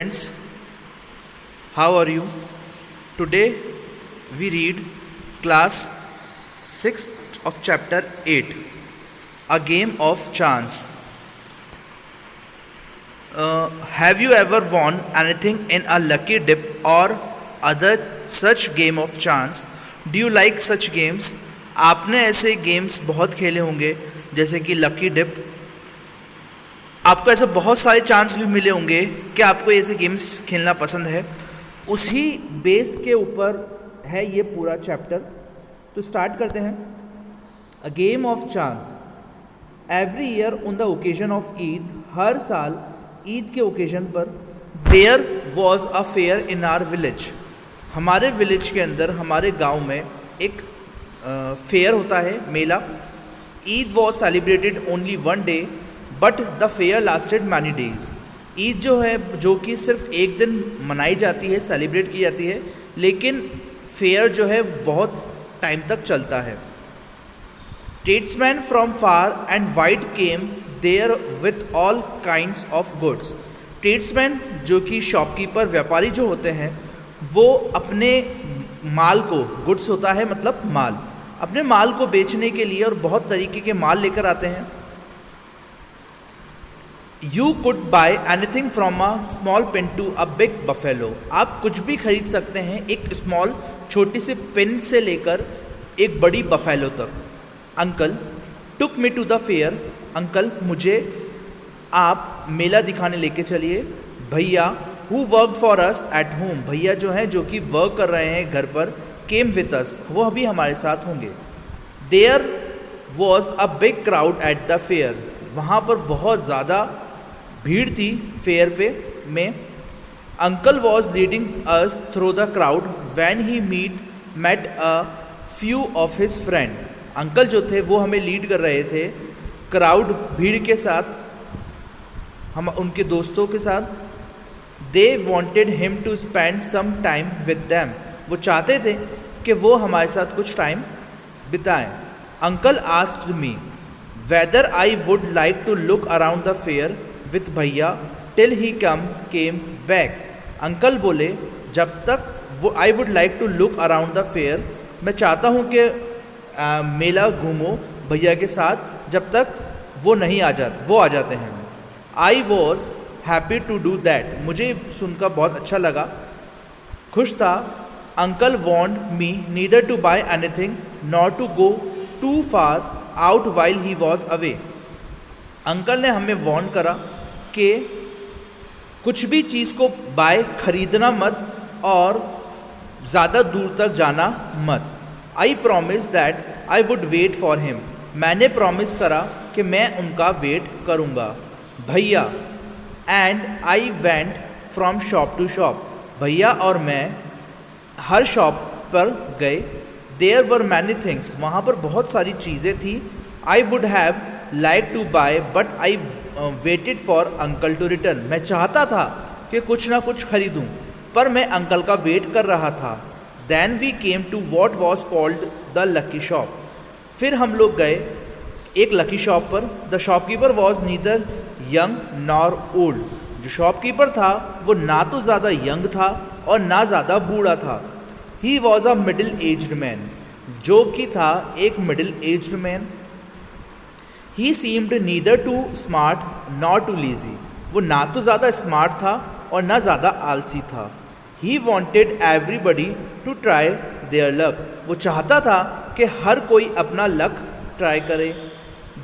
Friends, how are you? Today we read class 6th of chapter 8, A Game of Chance. Have you ever won anything in a lucky dip or other such game of chance? Do you like such games? आपने ऐसे games बहुत खेले होंगे जैसे कि lucky dip. आपको ऐसे बहुत सारे चांस भी मिले होंगे कि आपको ऐसे गेम्स खेलना पसंद है। उसी बेस के ऊपर है ये पूरा चैप्टर। तो स्टार्ट करते हैं। A game of chance. Every year on the occasion of Eid, हर साल ईद के ओकेजन पर, there was a fair in our village. हमारे विलेज के अंदर, हमारे गांव में एक फेयर होता है, मेला। Eid was celebrated only one day but the fair lasted many days. Eid जो है, जो कि सिर्फ एक दिन मनाई जाती है, सेलिब्रेट की जाती है, लेकिन फेयर जो है बहुत टाइम तक चलता है। Tradesmen from far and wide came there with all kinds of goods. Tradesmen जो कि शॉपकीपर, व्यापारी जो होते हैं, वो अपने माल को, गुड्स होता है मतलब माल, अपने माल को बेचने के लिए और बहुत तरीके के माल लेकर आते हैं। You could buy anything from a small pin to a big buffalo. आप कुछ भी खरीद सकते हैं, एक स्मॉल छोटी सी पिन से लेकर एक बड़ी बफेलो तक। Uncle took me to the fair. Uncle, मुझे आप मेला दिखाने लेके चलिए। Bhaiya who work for us at home. भैया जो हैं, जो कि वर्क कर रहे हैं घर पर, केम विथ अस, वो अभी हमारे साथ होंगे। There was a big crowd at the fair. वहाँ पर बहुत ज़्यादा भीड़ थी फेयर पे में। Uncle was leading us through the crowd when he met a few of his friend. Uncle जो थे वो हमें लीड कर रहे थे क्राउड, भीड़ के साथ, हम उनके दोस्तों के साथ। They wanted him to spend some time with them. वो चाहते थे कि वो हमारे साथ कुछ टाइम बिताएं। Uncle asked me whether I would like to look around the fair with bhaiya till he came back. Uncle बोले, जब तक वो I would like to look around the fair, मैं चाहता हूँ कि मेला घूमो भैया के साथ जब तक वो नहीं आ जाते, वो आ जाते हैं। I was happy to do that. मुझे सुनकर बहुत अच्छा लगा, खुश था। Uncle want me neither to buy anything not to go too far out while he was away. Uncle ने हमें वॉर्न करा कि कुछ भी चीज़ को बाय खरीदना मत और ज़्यादा दूर तक जाना मत। I promise that I would wait for him. मैंने प्रॉमिस करा कि मैं उनका वेट करूँगा। Bhaiya and I went from shop to shop. भैया और मैं हर शॉप पर गए। There were many things. वहाँ पर बहुत सारी चीज़ें थी। I would have like to buy but I waited for uncle to return. मैं चाहता था कि कुछ ना कुछ खरीदूँ, पर मैं अंकल का वेट कर रहा था। Then we came to what was called the lucky shop. फिर हम लोग गए एक लकी शॉप पर। The shopkeeper was neither young nor old. जो शॉपकीपर था वो ना तो ज़्यादा यंग था और ना ज़्यादा बूढ़ा था। He was a middle aged man. जो कि था एक middle aged man. He seemed neither too smart nor too lazy. वो ना तो ज़्यादा स्मार्ट था और ना ज़्यादा आलसी था। He wanted everybody to try their luck. वो चाहता था कि हर कोई अपना लक ट्राई करे।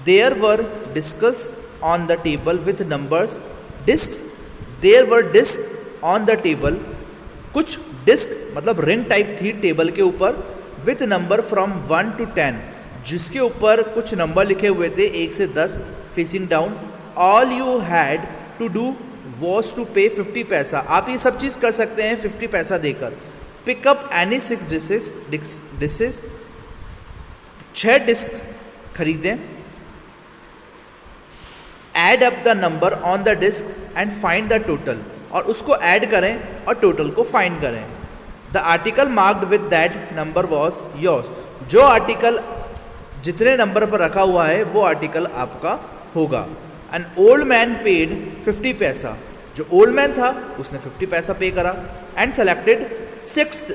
There were discs on the table with numbers disc. There were disc on the table. कुछ डिस्क मतलब रिंग टाइप थी टेबल के ऊपर, विथ नंबर फ्रॉम 1 to 10, जिसके ऊपर कुछ नंबर लिखे हुए थे 1 से 10 facing down. All you had to do was to pay 50 पैसा। आप ये सब चीज़ कर सकते हैं 50 पैसा देकर। Pick up any 6 dishes. 6 डिस्क खरीदें। Add up the number on the disc and find the total. और उसको ऐड करें और टोटल को फाइंड करें। The article marked with that number was yours. जो आर्टिकल जितने नंबर पर रखा हुआ है वो आर्टिकल आपका होगा। एन ओल्ड मैन पेड 50 पैसा। जो ओल्ड मैन था उसने 50 पैसा पे करा एंड सेलेक्टेड 6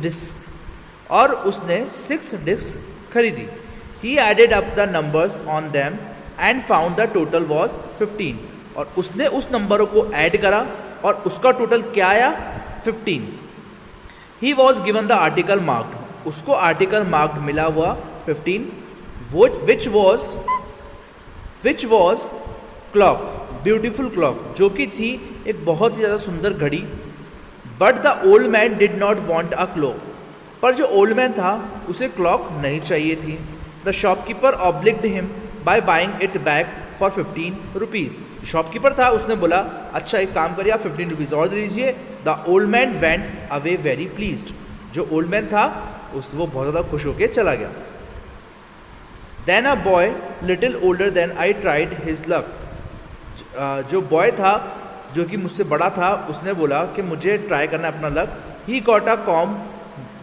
डिस्क और उसने 6 डिस्क खरीदी। He added up the numbers on them and found the total was 15 और उसने उस नंबरों को ऐड करा और उसका टोटल क्या आया 15। He was given the article marked, उसको आर्टिकल मार्क्ड मिला हुआ 15 which was clock, beautiful clock, जो कि थी एक बहुत ही ज़्यादा सुंदर घड़ी। But the old man did not want a clock, पर जो ओल्ड मैन था उसे क्लॉक नहीं चाहिए थी। The shopkeeper obliged him by buying it back for 15 rupees. Shopkeeper था उसने बोला अच्छा एक काम करिए आप 15 रुपीज़ और दे दीजिए। The old man went away very pleased, जो ओल्ड मैन था वो बहुत ज़्यादा खुश होकर चला गया। Then a boy little older than I tried his luck, जो बॉय था जो कि मुझसे बड़ा था उसने बोला कि मुझे ट्राई करना है अपना luck. He got a com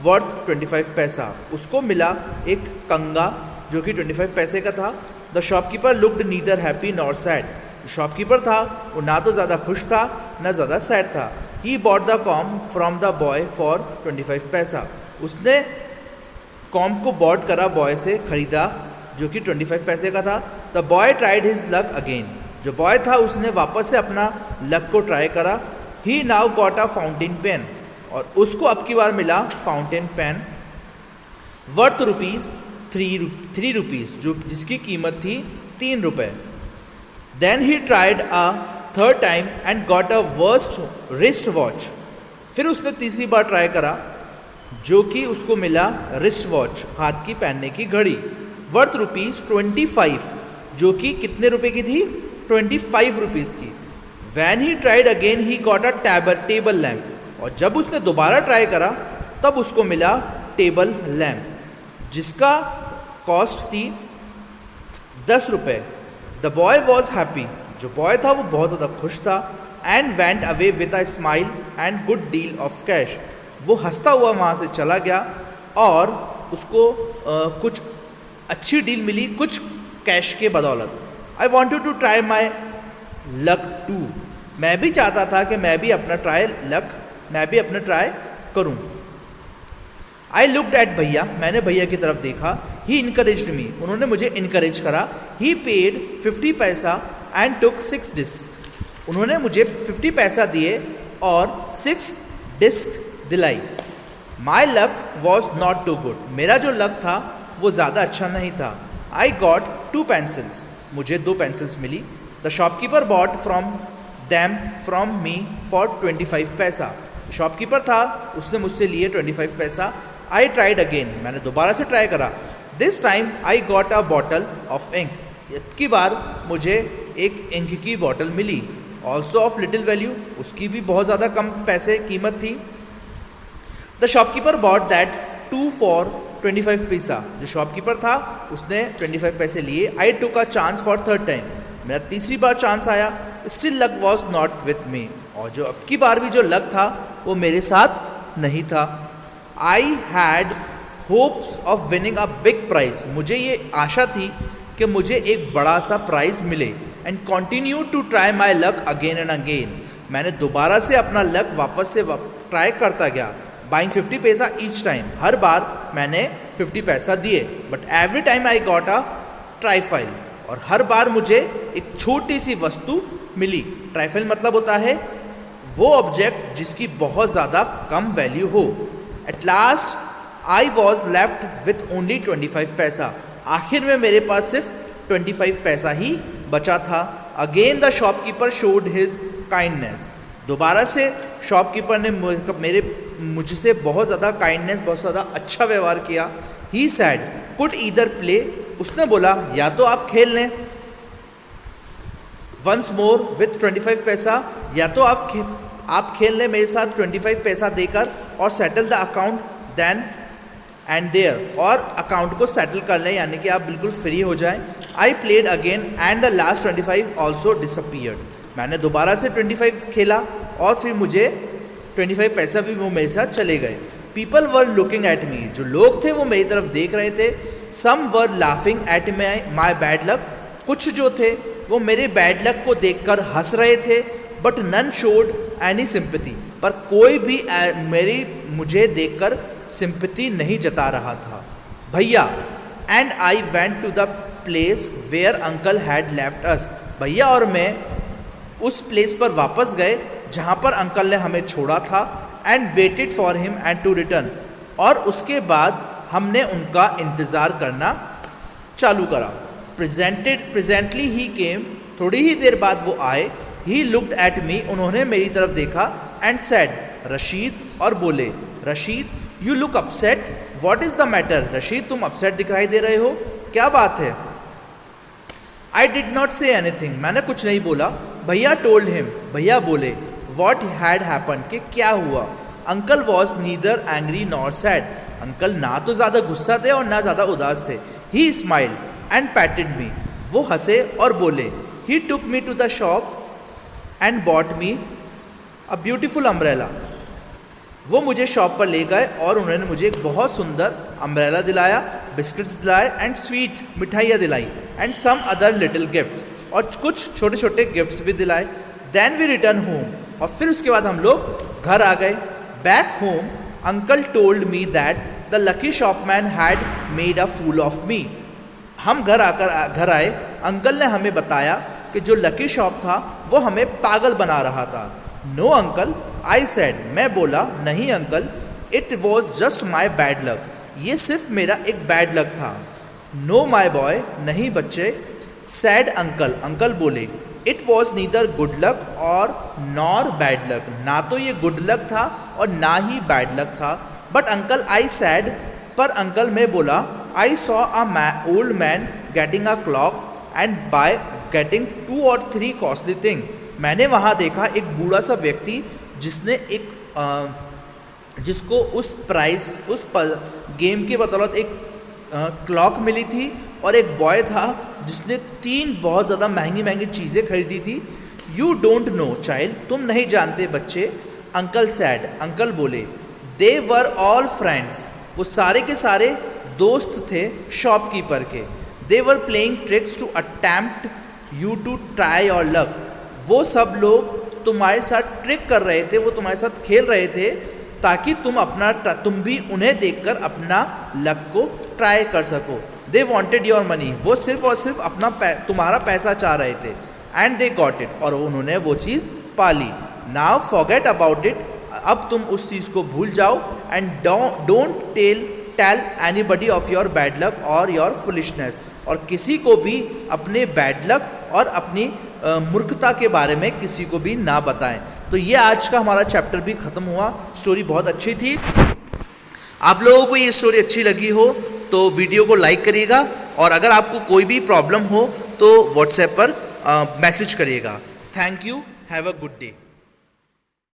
worth 25 पैसा, उसको मिला एक कंगा जो कि 25 पैसे का था। The shopkeeper looked neither happy nor sad, shopkeeper था वो ना तो ज़्यादा खुश था ना ज़्यादा सैड था। He bought the com from the boy for 25 पैसा, उसने कॉम को बॉट करा, बॉय से खरीदा जो कि 25 पैसे का था। The boy tried his luck again, जो बॉय था उसने वापस से अपना लक को ट्राई करा। He now got a fountain pen, और उसको अब की बार मिला fountain pen worth three rupees, जो जिसकी कीमत थी 3 रुपये। Then he tried a third time and got a worst wristwatch, फिर उसने तीसरी बार ट्राई करा जो कि उसको मिला रिस्ट वॉच, हाथ की पहनने की घड़ी, वर्थ ₹25, जो कि कितने रुपए की थी 25 रुपीज़ की। When he tried again he got a table lamp, और जब उसने दोबारा ट्राई करा तब उसको मिला टेबल लैम्प जिसका कॉस्ट थी 10 रुपये। द बॉय वॉज हैप्पी, जो बॉय था वो बहुत ज़्यादा खुश था। And went away with a smile and good deal of cash, वो हंसता हुआ वहाँ से चला गया और उसको कुछ अच्छी डील मिली कुछ कैश के बदौलत। I wanted to try my luck too, मैं भी चाहता था कि मैं भी अपना ट्राई करूं। आई लुक्ड एट भैया, मैंने भैया की तरफ देखा। ही इनकरेज्ड मी, उन्होंने मुझे इनकरेज करा। ही पेड 50 पैसा एंड टुक 6 डिस्क, उन्होंने मुझे 50 पैसा दिए और 6 डिस्क दिलाई। My luck was not too good, मेरा जो लक था वो ज़्यादा अच्छा नहीं था। आई गॉट 2 पेंसिल्स, मुझे 2 पेंसिल्स मिली। The shopkeeper bought from me for 25 paisa, shopkeeper था उसने मुझसे लिए 25 पैसा। आई ट्राइड अगेन, मैंने दोबारा से ट्राई करा। This time I got a bottle of ink, इतनी बार मुझे एक इंक की बॉटल मिली, ऑल्सो ऑफ लिटिल वैल्यू, उसकी भी बहुत ज़्यादा कम पैसे कीमत थी। The shopkeeper bought that 2 for 25 पैसा, जो शॉपकीपर था उसने 25 पैसे लिए। I took a chance for third time, मेरा तीसरी बार चांस आया। Still luck was not with me, और जो अब की बार भी जो लक था वो मेरे साथ नहीं था। I had hopes of winning a big prize, मुझे ये आशा थी कि मुझे एक बड़ा सा प्राइज मिले। And continue to try my luck again and again, मैंने दोबारा से अपना लक वापस से ट्राई करता गया। बाइंग 50 पैसा ईच टाइम, हर बार मैंने 50 पैसा दिए। But every time I got a trifle, और हर बार मुझे एक छोटी सी वस्तु मिली। ट्राइफाइल मतलब होता है वो ऑब्जेक्ट जिसकी बहुत ज़्यादा कम वैल्यू हो। At last I was left with only 25 पैसा, आखिर में मेरे पास सिर्फ 25 पैसा ही बचा था। Again the shopkeeper showed his kindness, दोबारा से शॉपकीपर ने मुझसे बहुत ज़्यादा काइंडनेस, बहुत ज़्यादा अच्छा व्यवहार किया। ही सैड कुड ईदर प्ले, उसने बोला या तो आप खेल लें वंस मोर विथ 25 पैसा, या तो आप खेल लें मेरे साथ 25 पैसा देकर और settle the account then and there, और अकाउंट को सेटल कर लें, यानी कि आप बिल्कुल फ्री हो जाएं। I played again and the last 25 also disappeared, मैंने दोबारा से 25 खेला और फिर मुझे 25 पैसा भी वो मेरे साथ चले गए। People were looking at me, जो लोग थे वो मेरी तरफ देख रहे थे। Some were laughing at my bad luck, कुछ जो थे वो मेरे बैड लक को देखकर हंस रहे थे। But none showed any sympathy, पर कोई भी मुझे देखकर सिंपैथी नहीं जता रहा था। Bhaiya, and I went to the place where uncle had left us, भैया और मैं उस प्लेस पर वापस गए जहाँ पर अंकल ने हमें छोड़ा था, and waited for him and to return, और उसके बाद हमने उनका इंतज़ार करना चालू करा। प्रेजेंटली ही केम, थोड़ी ही देर बाद वो आए। ही लुक्ड एट मी, उन्होंने मेरी तरफ देखा, एंड सेड रशीद, और बोले Rashid you look upset, what is the matter, Rashid तुम अपसेट दिखाई दे रहे हो, क्या बात है। I did not say anything, मैंने कुछ नहीं बोला। भैया टोल्ड हिम, भैया बोले वॉट हैड हैपन, कि क्या हुआ। Uncle was neither angry nor sad, uncle ना तो ज़्यादा गुस्सा थे और ना ज़्यादा उदास थे। ही स्माइल्ड एंड पैटेड मी, वो हंसे और बोले। He took me to the shop and bought me a beautiful umbrella, वो मुझे शॉप पर ले गए और उन्होंने मुझे एक बहुत सुंदर अम्ब्रेला दिलाया, बिस्किट्स दिलाए, एंड स्वीट मिठाइयाँ दिलाई, and some other little gifts, और कुछ छोटे छोटे गिफ्ट्स भी दिलाए। देन वी रिटर्न होम, और फिर उसके बाद हम लोग घर आ गए। Back home uncle told me that the lucky shopman had made a fool of me, हम घर आए, अंकल ने हमें बताया कि जो लकी शॉप था वो हमें पागल बना रहा था। नो अंकल, आई सेड, मैं बोला नहीं uncle, it was just my bad luck, ये सिर्फ मेरा एक बैड लक था। नो माई बॉय, नहीं बच्चे। सैड अंकल, अंकल बोले it was neither good luck और नॉर बैड लक, ना तो ये गुड लक था और ना ही बैड लक था। बट अंकल, आई सैड, पर अंकल मैं बोला, I saw a old man getting a clock and by getting 2 or 3 costly thing, मैंने वहाँ देखा एक बूढ़ा सा व्यक्ति जिसने जिसको उस गेम की बदौलत एक क्लॉक मिली थी, और एक बॉय था जिसने 3 बहुत ज़्यादा महंगी महंगी चीज़ें खरीदी थी। यू डोंट नो चाइल्ड, तुम नहीं जानते बच्चे। अंकल सैड, अंकल बोले दे वर ऑल फ्रेंड्स, वो सारे के सारे दोस्त थे शॉपकीपर के। They were playing tricks to attempt you to try your luck, वो सब लोग तुम्हारे साथ ट्रिक कर रहे थे, वो तुम्हारे साथ खेल रहे थे ताकि तुम भी उन्हें देखकर अपना लक को ट्राई कर सको। दे वॉन्टेड योर मनी, वो सिर्फ और सिर्फ तुम्हारा पैसा चाह रहे थे। एंड दे गॉट इट, और उन्होंने वो चीज़ पाली। नाउ फॉरगेट अबाउट इट, अब तुम उस चीज़ को भूल जाओ। And don't tell anybody of your bad luck और योर फुलिशनेस, और किसी को भी अपने बैड लक और अपनी मूर्खता के बारे में किसी को भी ना बताएं। तो ये आज का हमारा चैप्टर भी ख़त्म हुआ। स्टोरी बहुत अच्छी थी। आप लोगों को ये स्टोरी अच्छी लगी हो तो वीडियो को लाइक करिएगा, और अगर आपको कोई भी प्रॉब्लम हो तो व्हाट्सएप पर मैसेज करिएगा। Thank you, have a good day.